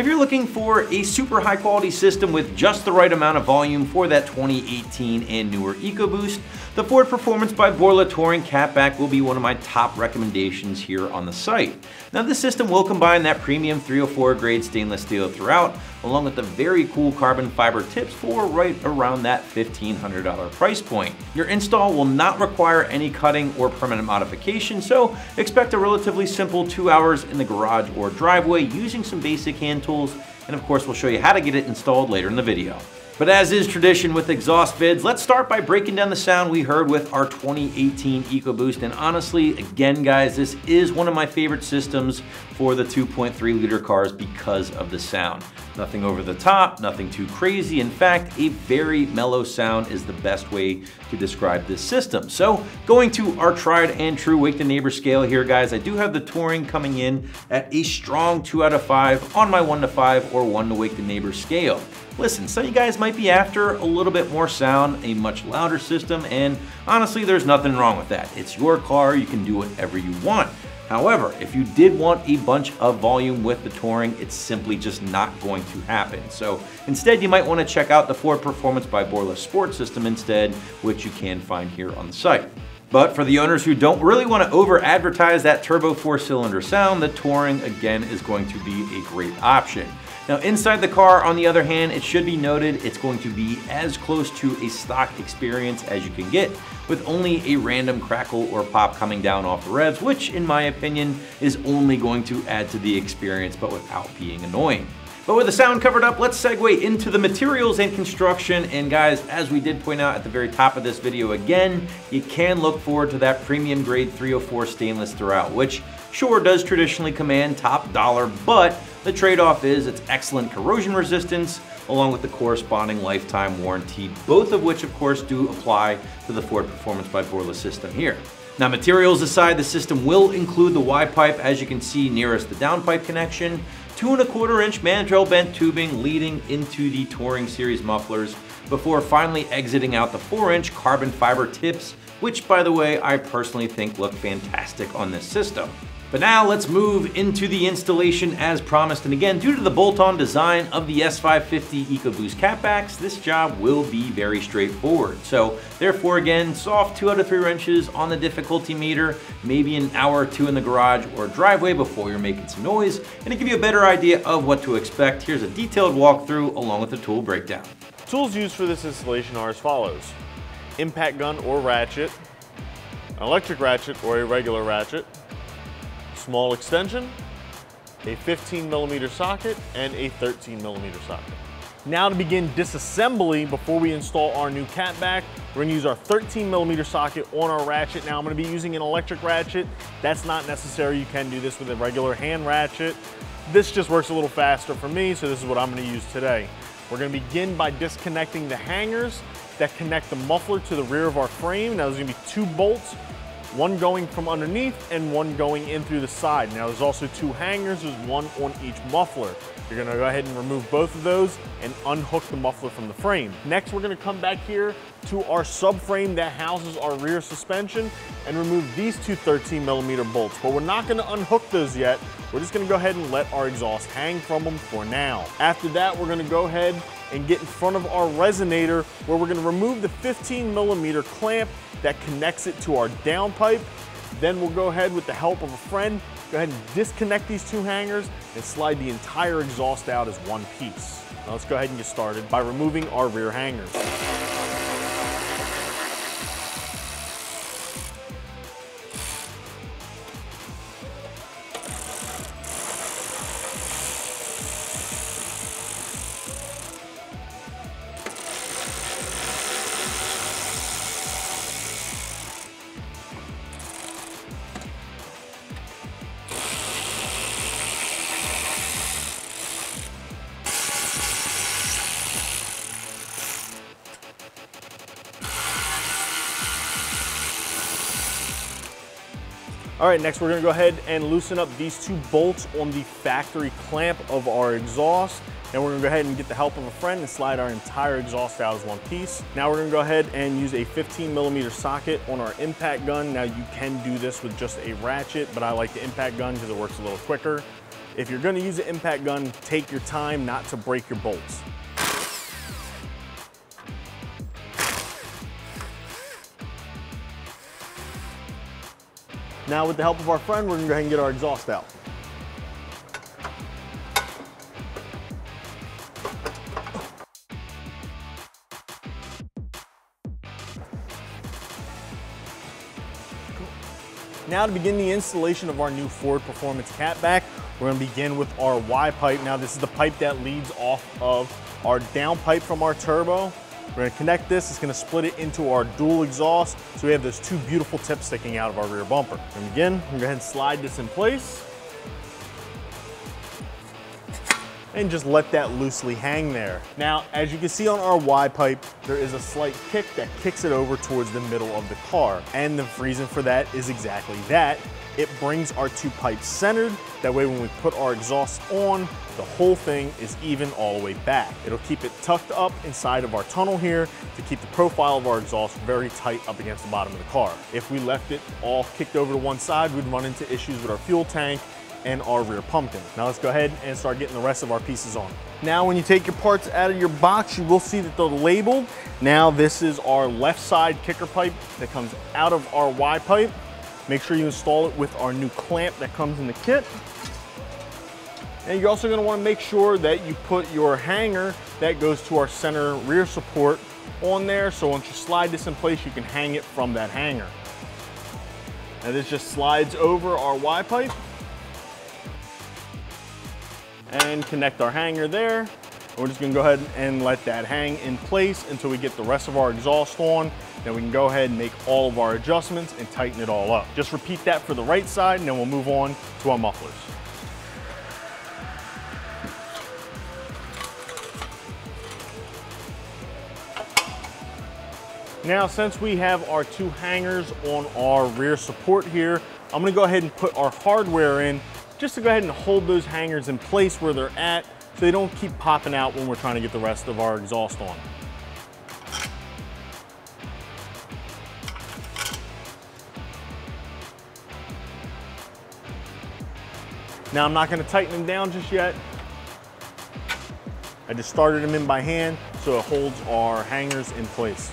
If you're looking for a super high quality system with just the right amount of volume for that 2018 and newer EcoBoost, the Ford Performance by Borla Touring Cat-Back will be one of my top recommendations here on the site. Now this system will combine that premium 304 grade stainless steel throughout, along with the very cool carbon fiber tips for right around that $1,500 price point. Your install will not require any cutting or permanent modification, so expect a relatively simple 2 hours in the garage or driveway using some basic hand tools, and of course we'll show you how to get it installed later in the video. But as is tradition with exhaust vids, let's start by breaking down the sound we heard with our 2018 EcoBoost. And honestly, again guys, this is one of my favorite systems for the 2.3 liter cars because of the sound. Nothing over the top, nothing too crazy. In fact, a very mellow sound is the best way to describe this system. So going to our tried and true Wake the Neighbor scale here, guys, I do have the Touring coming in at a strong 2 out of 5 on my 1 to 5 or 1 to Wake the Neighbor scale. Listen, some of you guys might be after a little bit more sound, a much louder system, and honestly, there's nothing wrong with that. It's your car, you can do whatever you want. However, if you did want a bunch of volume with the Touring, it's simply just not going to happen. So instead, you might want to check out the Ford Performance by Borla Sport system instead, which you can find here on the site. But for the owners who don't really want to over-advertise that turbo 4-cylinder sound, the Touring, again, is going to be a great option. Now inside the car, on the other hand, it should be noted it's going to be as close to a stock experience as you can get, with only a random crackle or pop coming down off the revs, which in my opinion is only going to add to the experience but without being annoying. But with the sound covered up, let's segue into the materials and construction. And guys, as we did point out at the very top of this video again, you can look forward to that premium grade 304 stainless throughout, which sure does traditionally command top dollar, but the trade-off is its excellent corrosion resistance along with the corresponding lifetime warranty, both of which of course do apply to the Ford Performance by Borla system here. Now materials aside, the system will include the Y-pipe, as you can see nearest the downpipe connection, 2 1/4 inch mandrel-bent tubing leading into the Touring Series mufflers, before finally exiting out the 4-inch carbon fiber tips, which by the way, I personally think look fantastic on this system. But now let's move into the installation as promised, and again, due to the bolt-on design of the S550 EcoBoost Cat-Backs, this job will be very straightforward. So therefore again, soft 2 out of 3 wrenches on the difficulty meter, maybe an hour or 2 in the garage or driveway before you're making some noise, and to give you a better idea of what to expect, here's a detailed walkthrough along with the tool breakdown. Tools used for this installation are as follows: impact gun or ratchet, an electric ratchet or a regular ratchet, small extension, a 15mm socket, and a 13mm socket. Now to begin disassembly, before we install our new Cat-Back, we're gonna use our 13mm socket on our ratchet. Now I'm gonna be using an electric ratchet. That's not necessary, you can do this with a regular hand ratchet. This just works a little faster for me, so this is what I'm gonna use today. We're gonna begin by disconnecting the hangers that connect the muffler to the rear of our frame. Now there's gonna be 2 bolts, one going from underneath and one going in through the side. Now there's also 2 hangers, there's one on each muffler. You're gonna go ahead and remove both of those and unhook the muffler from the frame. Next, we're gonna come back here to our subframe that houses our rear suspension and remove these 2 13mm bolts, but we're not gonna unhook those yet. We're just gonna go ahead and let our exhaust hang from them for now. After that, we're gonna go ahead and get in front of our resonator, where we're gonna remove the 15mm clamp that connects it to our downpipe. Then we'll go ahead, with the help of a friend, go ahead and disconnect these 2 hangers and slide the entire exhaust out as one piece. Now let's go ahead and get started by removing our rear hangers. All right, next we're gonna go ahead and loosen up these 2 bolts on the factory clamp of our exhaust. And we're gonna go ahead and get the help of a friend and slide our entire exhaust out as one piece. Now we're gonna go ahead and use a 15mm socket on our impact gun. Now you can do this with just a ratchet, but I like the impact gun because it works a little quicker. If you're gonna use an impact gun, take your time not to break your bolts. Now with the help of our friend, we're gonna go ahead and get our exhaust out. Now to begin the installation of our new Ford Performance Cat-Back, we're gonna begin with our Y pipe. Now this is the pipe that leads off of our down pipe from our turbo. We're gonna connect this, it's gonna split it into our dual exhaust, so we have those two beautiful tips sticking out of our rear bumper. And again, we're gonna go ahead and slide this in place. And just let that loosely hang there. Now, as you can see on our Y pipe, there is a slight kick that kicks it over towards the middle of the car. And the reason for that is exactly that. It brings our two pipes centered. That way when we put our exhaust on, the whole thing is even all the way back. It'll keep it tucked up inside of our tunnel here to keep the profile of our exhaust very tight up against the bottom of the car. If we left it all kicked over to one side, we'd run into issues with our fuel tank and our rear pumpkin. Now let's go ahead and start getting the rest of our pieces on. Now when you take your parts out of your box, you will see that they're labeled. Now this is our left side kicker pipe that comes out of our Y pipe. Make sure you install it with our new clamp that comes in the kit. And you're also gonna wanna make sure that you put your hanger that goes to our center rear support on there, so once you slide this in place, you can hang it from that hanger. Now this just slides over our Y pipe and connect our hanger there. We're just gonna go ahead and let that hang in place until we get the rest of our exhaust on. Then we can go ahead and make all of our adjustments and tighten it all up. Just repeat that for the right side and then we'll move on to our mufflers. Now, since we have our two hangers on our rear support here, I'm gonna go ahead and put our hardware in just to go ahead and hold those hangers in place where they're at so they don't keep popping out when we're trying to get the rest of our exhaust on. Now I'm not gonna tighten them down just yet. I just started them in by hand so it holds our hangers in place.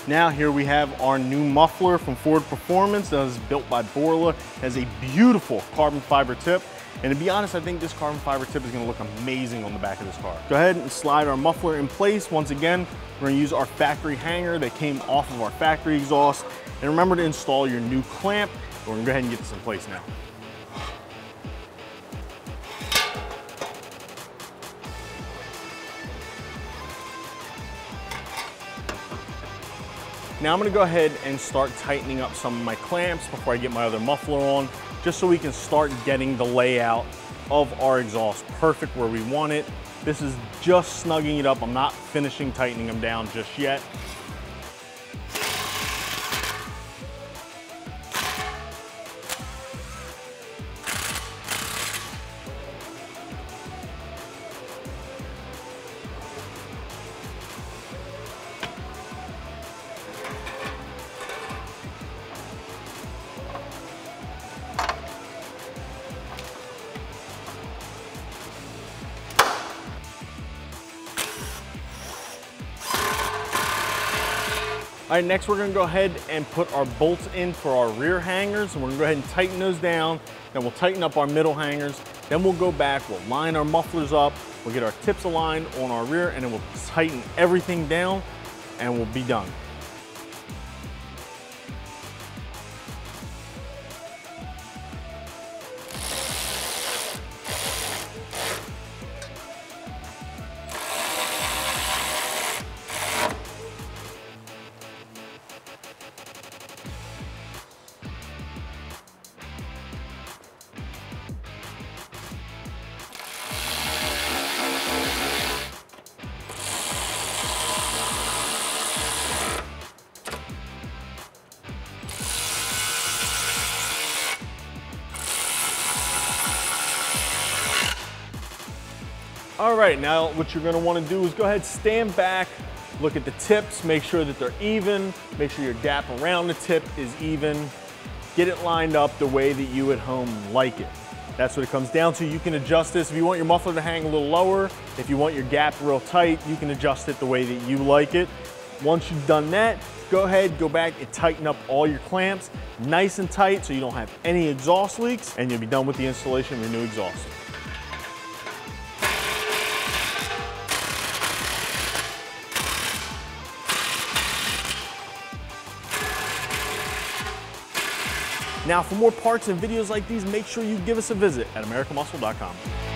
Now here we have our new muffler from Ford Performance that is built by Borla. It has a beautiful carbon fiber tip. And to be honest, I think this carbon fiber tip is gonna look amazing on the back of this car. Go ahead and slide our muffler in place. Once again, we're gonna use our factory hanger that came off of our factory exhaust. And remember to install your new clamp. We're gonna go ahead and get this in place now. Now I'm gonna go ahead and start tightening up some of my clamps before I get my other muffler on, just so we can start getting the layout of our exhaust perfect where we want it. This is just snugging it up. I'm not finishing tightening them down just yet. All right, next we're gonna go ahead and put our bolts in for our rear hangers, and we're gonna go ahead and tighten those down. Then we'll tighten up our middle hangers. Then we'll go back, we'll line our mufflers up, we'll get our tips aligned on our rear, and then we'll tighten everything down, and we'll be done. All right, now what you're gonna wanna do is go ahead, stand back, look at the tips, make sure that they're even, make sure your gap around the tip is even, get it lined up the way that you at home like it. That's what it comes down to. You can adjust this if you want your muffler to hang a little lower. If you want your gap real tight, you can adjust it the way that you like it. Once you've done that, go ahead, go back and tighten up all your clamps nice and tight so you don't have any exhaust leaks, and you'll be done with the installation of your new exhaust. Now, for more parts and videos like these, make sure you give us a visit at AmericanMuscle.com.